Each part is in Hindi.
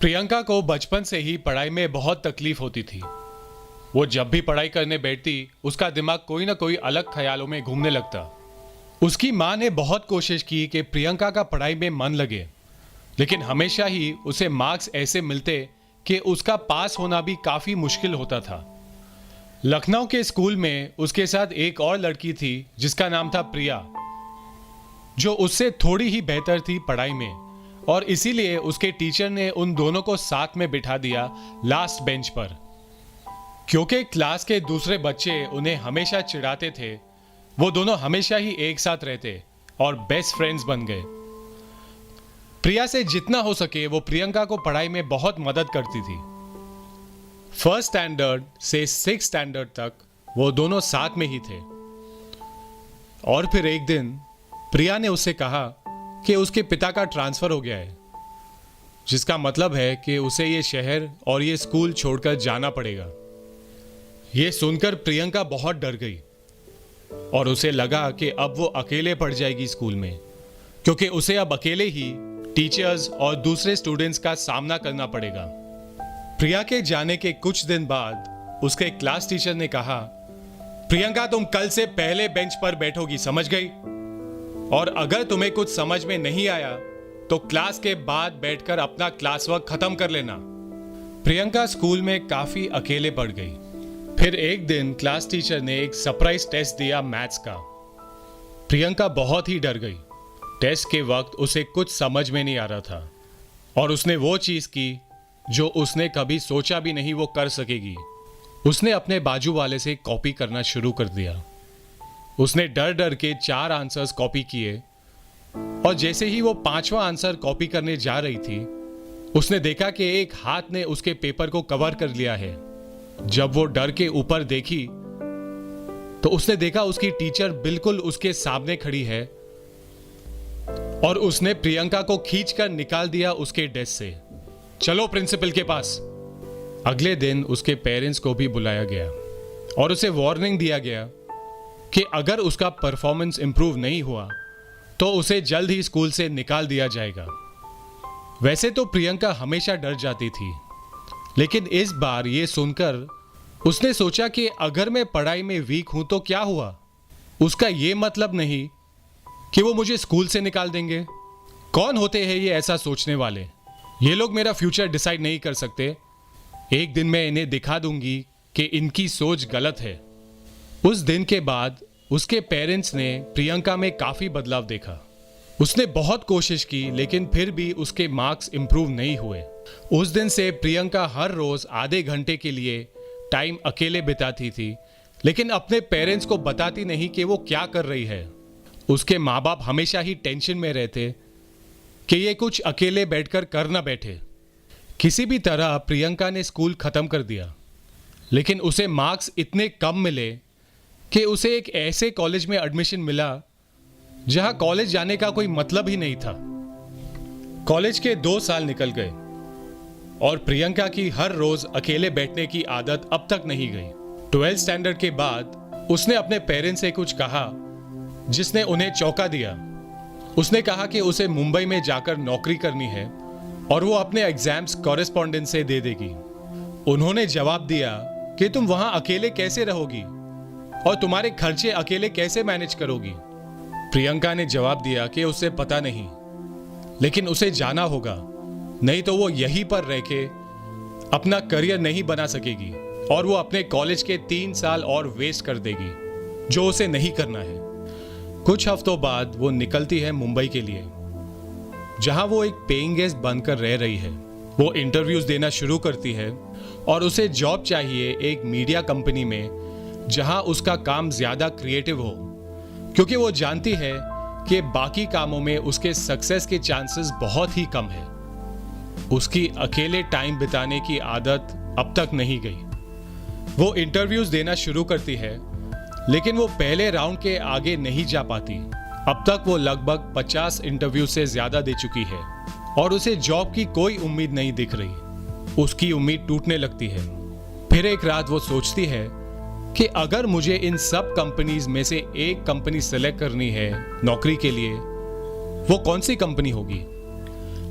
प्रियंका को बचपन से ही पढ़ाई में बहुत तकलीफ होती थी। वो जब भी पढ़ाई करने बैठती, उसका दिमाग कोई ना कोई अलग ख्यालों में घूमने लगता। उसकी माँ ने बहुत कोशिश की कि प्रियंका का पढ़ाई में मन लगे, लेकिन हमेशा ही उसे मार्क्स ऐसे मिलते कि उसका पास होना भी काफी मुश्किल होता था। लखनऊ के स्कूल में उसके साथ एक और लड़की थी जिसका नाम था प्रिया, जो उससे थोड़ी ही बेहतर थी पढ़ाई में, और इसीलिए उसके टीचर ने उन दोनों को साथ में बिठा दिया लास्ट बेंच पर। क्योंकि क्लास के दूसरे बच्चे उन्हें हमेशा चिढ़ाते थे, वो दोनों हमेशा ही एक साथ रहते और बेस्ट फ्रेंड्स बन गए। प्रिया से जितना हो सके वो प्रियंका को पढ़ाई में बहुत मदद करती थी। फर्स्ट स्टैंडर्ड से 6th स्टैंडर्ड तक वो दोनों साथ में ही थे। और फिर एक दिन प्रिया ने उससे कहा कि उसके पिता का ट्रांसफर हो गया है, जिसका मतलब है कि उसे ये शहर और ये स्कूल छोड़कर जाना पड़ेगा। ये सुनकर प्रियंका बहुत डर गई और उसे लगा कि अब वो अकेले पड़ जाएगी स्कूल में, क्योंकि उसे अब अकेले ही टीचर्स और दूसरे स्टूडेंट्स का सामना करना पड़ेगा। प्रिया के जाने के कुछ दिन बाद उसके क्लास टीचर ने कहा, प्रियंका तुम कल से पहले बेंच पर बैठोगी, समझ गई? और अगर तुम्हें कुछ समझ में नहीं आया तो क्लास के बाद बैठकर अपना क्लास वर्क खत्म कर लेना। प्रियंका स्कूल में काफी अकेले पड़ गई। फिर एक दिन क्लास टीचर ने एक सरप्राइज टेस्ट दिया मैथ्स का। प्रियंका बहुत ही डर गई। टेस्ट के वक्त उसे कुछ समझ में नहीं आ रहा था और उसने वो चीज की जो उसने कभी सोचा भी नहीं वो कर सकेगी। उसने अपने बाजू वाले से कॉपी करना शुरू कर दिया। उसने डर डर के 4 आंसर्स कॉपी किए और जैसे ही वो 5वां आंसर कॉपी करने जा रही थी, उसने देखा कि एक हाथ ने उसके पेपर को कवर कर लिया है। जब वो डर के ऊपर देखी तो उसने देखा उसकी टीचर बिल्कुल उसके सामने खड़ी है और उसने प्रियंका को खींचकर निकाल दिया उसके डेस्क से। चलो प्रिंसिपल के पास। अगले दिन उसके पेरेंट्स को भी बुलाया गया और उसे वार्निंग दिया गया कि अगर उसका परफॉर्मेंस इंप्रूव नहीं हुआ तो उसे जल्द ही स्कूल से निकाल दिया जाएगा। वैसे तो प्रियंका हमेशा डर जाती थी, लेकिन इस बार यह सुनकर उसने सोचा कि अगर मैं पढ़ाई में वीक हूं तो क्या हुआ? उसका यह मतलब नहीं कि वो मुझे स्कूल से निकाल देंगे। कौन होते हैं ये ऐसा सोचने वाले? ये लोग मेरा फ्यूचर डिसाइड नहीं कर सकते। एक दिन मैं इन्हें दिखा दूंगी कि इनकी सोच गलत है। उस दिन के बाद उसके पेरेंट्स ने प्रियंका में काफी बदलाव देखा। उसने बहुत कोशिश की, लेकिन फिर भी उसके मार्क्स इंप्रूव नहीं हुए। उस दिन से प्रियंका हर रोज आधे घंटे के लिए टाइम अकेले बिताती थी, लेकिन अपने पेरेंट्स को बताती नहीं कि वो क्या कर रही है। उसके माँ बाप हमेशा ही टेंशन में रहते कि ये कुछ अकेले बैठकर कर ना बैठे। किसी भी तरह प्रियंका ने स्कूल खत्म कर दिया, लेकिन उसे मार्क्स इतने कम मिले कि उसे एक ऐसे कॉलेज में एडमिशन मिला जहां कॉलेज जाने का कोई मतलब ही नहीं था। कॉलेज के 2 साल निकल गए और प्रियंका की हर रोज अकेले बैठने की आदत अब तक नहीं गई। 12th स्टैंडर्ड के बाद उसने अपने पेरेंट्स से कुछ कहा जिसने उन्हें चौंका दिया। उसने कहा कि उसे मुंबई में जाकर नौकरी करनी है और वो अपने एग्जाम्स कॉरेस्पॉन्डेंस से दे देगी। उन्होंने जवाब दिया कि तुम वहां अकेले कैसे रहोगी और तुम्हारे खर्चे अकेले कैसे मैनेज करोगी? प्रियंका ने जवाब दिया कि उसे पता नहीं, लेकिन उसे जाना होगा, नहीं तो वो यहीं पर रह के अपना करियर नहीं बना सकेगी और वो अपने कॉलेज के 3 साल और वेस्ट कर देगी, जो उसे नहीं करना है। कुछ हफ्तों बाद वो निकलती है मुंबई के लिए, जहां वो एक पेइंग गेस्ट बनकर रह रही है। वो इंटरव्यूज देना शुरू करती है और उसे जॉब चाहिए एक मीडिया कंपनी में जहां उसका काम ज्यादा क्रिएटिव हो, क्योंकि वो जानती है कि बाकी कामों में उसके सक्सेस के चांसेस बहुत ही कम है। उसकी अकेले टाइम बिताने की आदत अब तक नहीं गई। वो इंटरव्यूज देना शुरू करती है, लेकिन वो पहले राउंड के आगे नहीं जा पाती। अब तक वो लगभग 50 इंटरव्यू से ज्यादा दे चुकी है और उसे जॉब की कोई उम्मीद नहीं दिख रही। उसकी उम्मीद टूटने लगती है। फिर एक रात वो सोचती है कि अगर मुझे इन सब कंपनीज में से एक कंपनी सेलेक्ट करनी है नौकरी के लिए, वो कौन सी कंपनी होगी?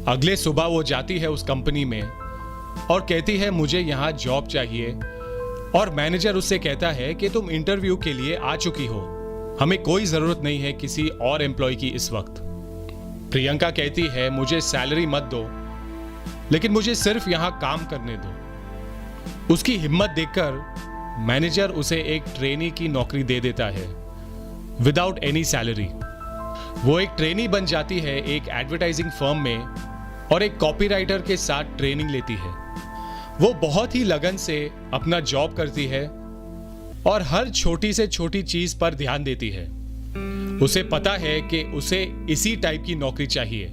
अगले सुबह वो जाती है उस कंपनी में और कहती है मुझे यहाँ जॉब चाहिए, और मैनेजर उससे कहता है कि तुम इंटरव्यू के लिए आ चुकी हो, हमें कोई जरूरत नहीं है किसी और एम्प्लॉय की इस वक्त। प्रियंका कहती है मुझे सैलरी मत दो, लेकिन मुझे सिर्फ यहाँ काम करने दो। उसकी हिम्मत देखकर मैनेजर उसे एक ट्रेनी की नौकरी दे देता है विदाउट एनी सैलरी। वो एक ट्रेनी बन जाती है एक एडवर्टाइजिंग फर्म में और एक कॉपीराइटर के साथ ट्रेनिंग लेती है। वो बहुत ही लगन से अपना जॉब करती है और हर छोटी से छोटी चीज पर ध्यान देती है। उसे पता है कि उसे इसी टाइप की नौकरी चाहिए।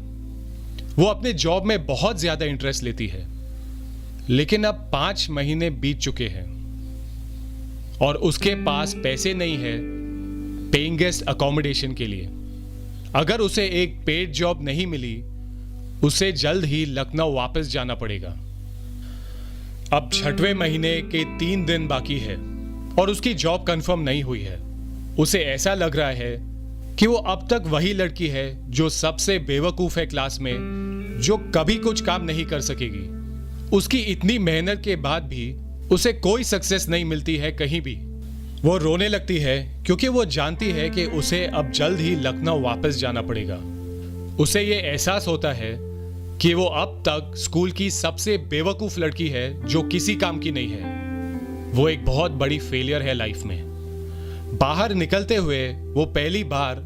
वो अपने जॉब में बहुत ज्यादा इंटरेस्ट लेती है, लेकिन अब 5 महीने बीत चुके हैं और उसके पास पैसे नहीं है पेइंग गेस्ट अकोमोडेशन के लिए। अगर उसे एक पेड जॉब नहीं मिली, उसे जल्द ही लखनऊ वापस जाना पड़ेगा। अब 6वें महीने के 3 दिन बाकी है और उसकी जॉब कंफर्म नहीं हुई है। उसे ऐसा लग रहा है कि वो अब तक वही लड़की है जो सबसे बेवकूफ है क्लास में, जो कभी कुछ काम नहीं कर सकेगी। उसकी इतनी मेहनत के बाद भी उसे कोई सक्सेस नहीं मिलती है कहीं भी। वो रोने लगती है क्योंकि वो जानती है कि उसे अब जल्द ही लखनऊ वापस जाना पड़ेगा। उसे ये एहसास होता है कि वो अब तक स्कूल की सबसे बेवकूफ लड़की है जो किसी काम की नहीं है। वो एक बहुत बड़ी फेलियर है लाइफ में। बाहर निकलते हुए वो पहली बार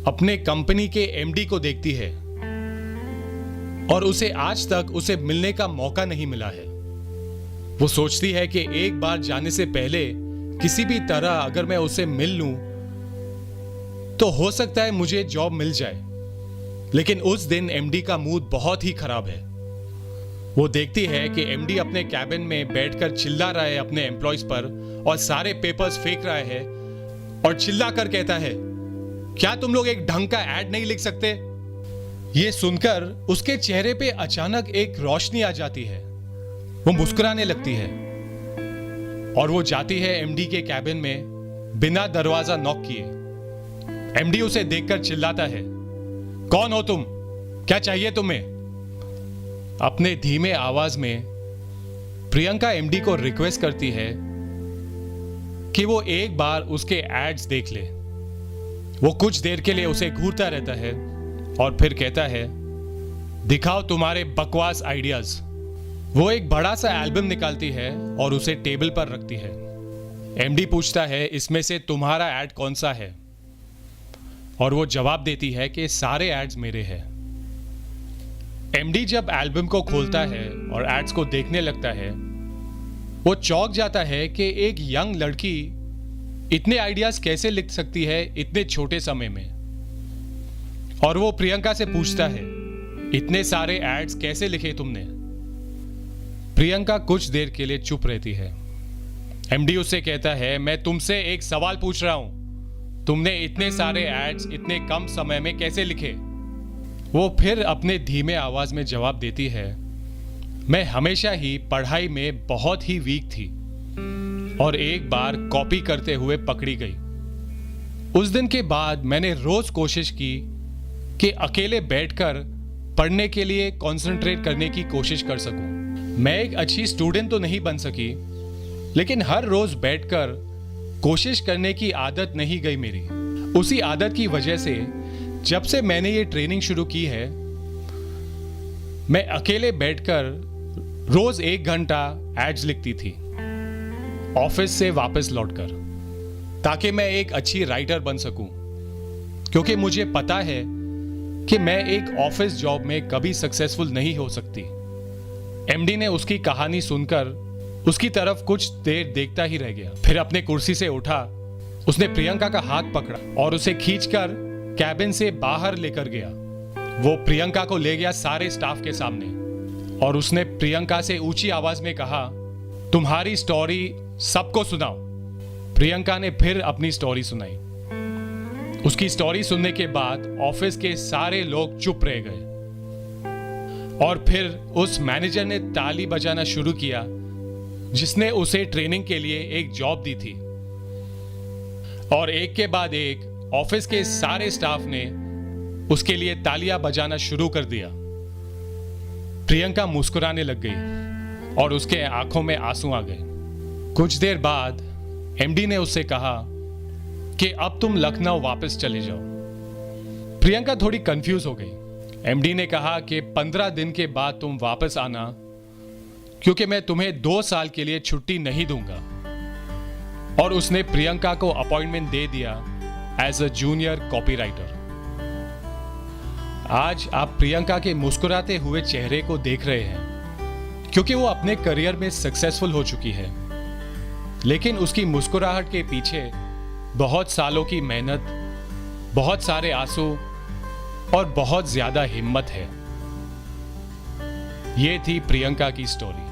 अपने कंपनी के एमडी को देखती है और उसे आज तक उसे मिलने का मौका नहीं मिला है। वो सोचती है कि एक बार जाने से पहले किसी भी तरह अगर मैं उसे मिल लूं तो हो सकता है मुझे जॉब मिल जाए। लेकिन उस दिन एमडी का मूड बहुत ही खराब है। वो देखती है कि एमडी अपने कैबिन में बैठकर चिल्ला रहा है अपने एम्प्लॉयज पर और सारे पेपर्स फेंक रहा है और चिल्ला कर कहता है, क्या तुम लोग एक ढंग का एड नहीं लिख सकते? ये सुनकर उसके चेहरे पे अचानक एक रोशनी आ जाती है। वो मुस्कुराने लगती है और वो जाती है एमडी के कैबिन में बिना दरवाजा नॉक किए। एमडी उसे देखकर चिल्लाता है, कौन हो तुम? क्या चाहिए तुम्हें? अपने धीमे आवाज में प्रियंका एमडी को रिक्वेस्ट करती है कि वो एक बार उसके एड्स देख ले। वो कुछ देर के लिए उसे घूरता रहता है और फिर कहता है, दिखाओ तुम्हारे बकवास आइडियाज। वो एक बड़ा सा एल्बम निकालती है और उसे टेबल पर रखती है। एमडी पूछता है, इसमें से तुम्हारा एड कौन सा है? और वो जवाब देती है कि सारे एड्स मेरे हैं। एमडी जब एल्बम को खोलता है और एड्स को देखने लगता है, वो चौंक जाता है कि एक यंग लड़की इतने आइडियाज कैसे लिख सकती है इतने छोटे समय में। और वो प्रियंका से पूछता है, इतने सारे एड्स कैसे लिखे तुमने? प्रियंका कुछ देर के लिए चुप रहती है। एमडी उससे कहता है, मैं तुमसे एक सवाल पूछ रहा हूं, तुमने इतने सारे एड्स इतने कम समय में कैसे लिखे? वो फिर अपने धीमे आवाज में जवाब देती है, मैं हमेशा ही पढ़ाई में बहुत ही वीक थी और एक बार कॉपी करते हुए पकड़ी गई। उस दिन के बाद मैंने रोज कोशिश की कि अकेले बैठकर पढ़ने के लिए कंसंट्रेट करने की कोशिश कर सकूं। मैं एक अच्छी स्टूडेंट तो नहीं बन सकी, लेकिन हर रोज बैठकर कोशिश करने की आदत नहीं गई मेरी। उसी आदत की वजह से जब से मैंने ये ट्रेनिंग शुरू की है, मैं अकेले बैठकर रोज 1 घंटा एड्स लिखती थी ऑफिस से वापस लौटकर, ताकि मैं एक अच्छी राइटर बन सकूं। क्योंकि मुझे पता है कि मैं एक ऑफिस जॉब में कभी सक्सेसफुल नहीं हो सकती। एमडी ने उसकी कहानी सुनकर उसकी तरफ कुछ देर देखता ही रह गया। फिर अपने कुर्सी से उठा, उसने प्रियंका का हाथ पकड़ा और उसे खींचकर कैबिन से बाहर लेकर गया। वो प्रियंका को ले गया सारे स्टाफ के सामने और उसने प्रियंका से ऊंची आवाज में कहा, तुम्हारी स्टोरी सबको सुनाओ। प्रियंका ने फिर अपनी स्टोरी सुनाई। उसकी स्टोरी सुनने के बाद ऑफिस के सारे लोग चुप रह गए और फिर उस मैनेजर ने ताली बजाना शुरू किया जिसने उसे ट्रेनिंग के लिए एक जॉब दी थी। और एक के बाद एक ऑफिस के सारे स्टाफ ने उसके लिए तालियां बजाना शुरू कर दिया। प्रियंका मुस्कुराने लग गई और उसके आंखों में आंसू आ गए। कुछ देर बाद एमडी ने उससे कहा कि अब तुम लखनऊ वापस चले जाओ। प्रियंका थोड़ी कंफ्यूज हो गई। एमडी ने कहा कि 15 दिन के बाद तुम वापस आना, क्योंकि मैं तुम्हें 2 साल के लिए छुट्टी नहीं दूंगा। और उसने प्रियंका को अपॉइंटमेंट दे दिया एज अ जूनियर कॉपीराइटर। आज आप प्रियंका के मुस्कुराते हुए चेहरे को देख रहे हैं, क्योंकि वो अपने करियर में सक्सेसफुल हो चुकी है। लेकिन उसकी मुस्कुराहट के पीछे बहुत सालों की मेहनत, बहुत सारे आंसू और बहुत ज्यादा हिम्मत है। ये थी प्रियंका की स्टोरी।